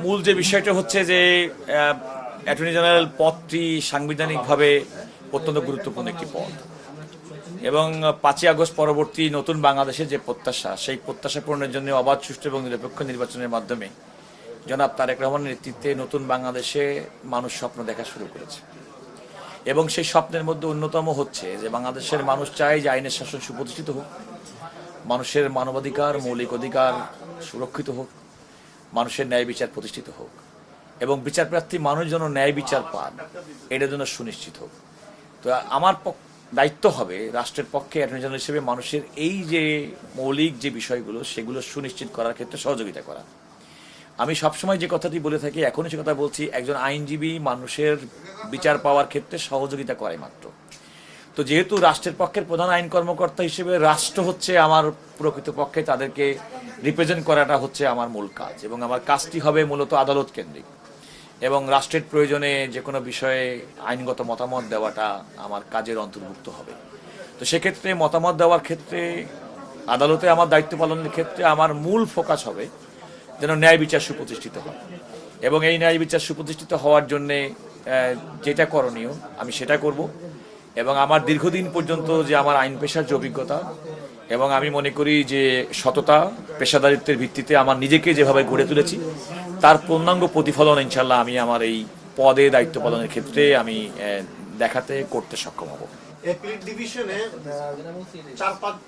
মূল যে বিষয়টা হচ্ছে যে অ্যাটর্নি জেনারেল পদটি সাংবিধানিকভাবে অত্যন্ত গুরুত্বপূর্ণ একটি পদ এবং 5ই আগস্ট পরবর্তী নতুন বাংলাদেশের যে প্রত্যাশা সেই প্রত্যাশা পূরণের জন্য অবাধ, সুষ্ঠু এবং নিরপেক্ষ নির্বাচনের মাধ্যমে জনাব তারেক রহমানের নেতৃত্বে নতুন বাংলাদেশে মানুষ স্বপ্ন দেখা শুরু করেছে এবং সেই স্বপ্নের মধ্যে অন্যতম হচ্ছে যে বাংলাদেশের মানুষ চায় যে আইনের শাসন সুপ্রতিষ্ঠিত হোক, মানুষের মানবাধিকার, মৌলিক অধিকার সুরক্ষিত হোক, মানুষের ন্যায় বিচার প্রতিষ্ঠিত হোক এবং বিচারপ্রার্থী মানুষ যেন ন্যায় বিচার পান এটার জন্য সুনিশ্চিত হোক। তো আমার দায়িত্ব হবে রাষ্ট্রের পক্ষে অ্যাটর্নি জেনারেল হিসেবে মানুষের এই যে মৌলিক যে বিষয়গুলো সেগুলো সুনিশ্চিত করার ক্ষেত্রে সহযোগিতা করা। আমি সবসময় যে কথাটি বলে থাকি, এখনই সে কথা বলছি, একজন আইনজীবী মানুষের বিচার পাওয়ার ক্ষেত্রে সহযোগিতা করে মাত্র। তো যেহেতু রাষ্ট্রের পক্ষের প্রধান আইন কর্মকর্তা হিসেবে রাষ্ট্র হচ্ছে আমার প্রকৃতপক্ষে তাদেরকে রিপ্রেজেন্ট করাটা হচ্ছে আমার মূল কাজ এবং আমার কাজটি হবে মূলত আদালত কেন্দ্রিক এবং রাষ্ট্রের প্রয়োজনে যে কোনো বিষয়ে আইনগত মতামত দেওয়াটা আমার কাজের অন্তর্ভুক্ত হবে। তো সেক্ষেত্রে মতামত দেওয়ার ক্ষেত্রে আদালতে আমার দায়িত্ব পালনের ক্ষেত্রে আমার মূল ফোকাস হবে যেন ন্যায় বিচার সুপ্রতিষ্ঠিত হয় এবং এই ন্যায় বিচার সুপ্রতিষ্ঠিত হওয়ার জন্যে যেটা করণীয় আমি সেটা করব এবং আমার দীর্ঘদিন পর্যন্ত যে আমার আইন পেশার যে অভিজ্ঞতা এবং আমি মনে করি যে সততা, পেশাদারিত্বের ভিত্তিতে আমার নিজেকে যেভাবে গড়ে তুলেছি তার পূর্ণাঙ্গ প্রতিফলন ইনশাল্লাহ আমি আমার এই পদে দায়িত্ব পালনের ক্ষেত্রে আমি দেখাতে করতে সক্ষম হব। অ্যাপিলেট ডিভিশনে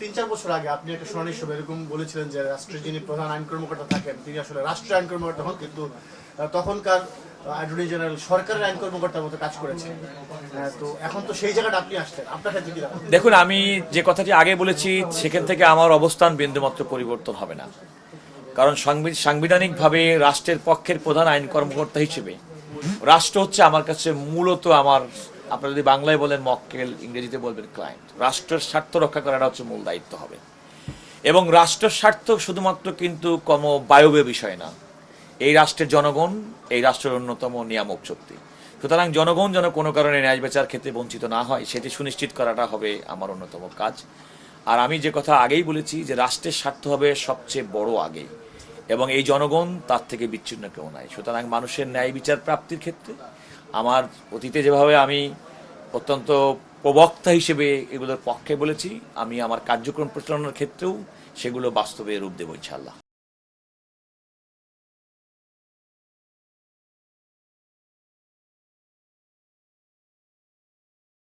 3-4 বছর আগে আপনি একটা শুনানি সভা এরকম বলেছিলেন যে রাষ্ট্রের যিনি প্রধান আইন কর্মকর্তা থাকেন তিনি আসলে রাষ্ট্রীয় আইন কর্মকর্তা হন, কিন্তু তখনকার অ্যাটর্নি জেনারেল সরকারের আইন কর্মকর্তার মতো কাজ করেছেন। তো এখন তো সেই জায়গাটা আপনি আসছেন, আপনার ক্ষেত্রে কি? দেখুন, আমি যে কথাটি আগে বলেছি সেখান থেকে আমার অবস্থান বিন্দুমাত্র পরিবর্তন হবে না, কারণ সাংবিধানিকভাবে রাষ্ট্রের পক্ষের প্রধান আইন কর্মকর্তা হিসেবে রাষ্ট্র হচ্ছে আমার কাছে মূলত আমার, আপনারা যদি বাংলায় বলেন মক্কেল, ইংরেজিতে বলবেন ক্লায়েন্ট। রাষ্ট্রের স্বার্থ রক্ষা করাটা হচ্ছে মূল দায়িত্ব হবে এবং রাষ্ট্রের স্বার্থ শুধুমাত্র কিন্তু কোনো বায়বীয় বিষয় না। এই রাষ্ট্রের জনগণ এই রাষ্ট্রের অন্যতম নিয়ামক শক্তি। সুতরাং জনগণ যেন কোনো কারণে ন্যায় বিচার ক্ষেত্রে বঞ্চিত না হয় সেটি সুনিশ্চিত করাটা হবে আমার অন্যতম কাজ। আর আমি যে কথা আগেই বলেছি যে রাষ্ট্রের স্বার্থ হবে সবচেয়ে বড় আগে এবং এই জনগণ তার থেকে বিচ্ছিন্ন কেউ নাই। সুতরাং মানুষের ন্যায় বিচার প্রাপ্তির ক্ষেত্রে আমার অতীতে যেভাবে আমি অত্যন্ত প্রবক্তা হিসেবে এগুলোর পক্ষে বলেছি, আমি আমার কার্যক্রম প্রচারণার ক্ষেত্রেও সেগুলো বাস্তবে রূপ দেব ইনশাআল্লাহ।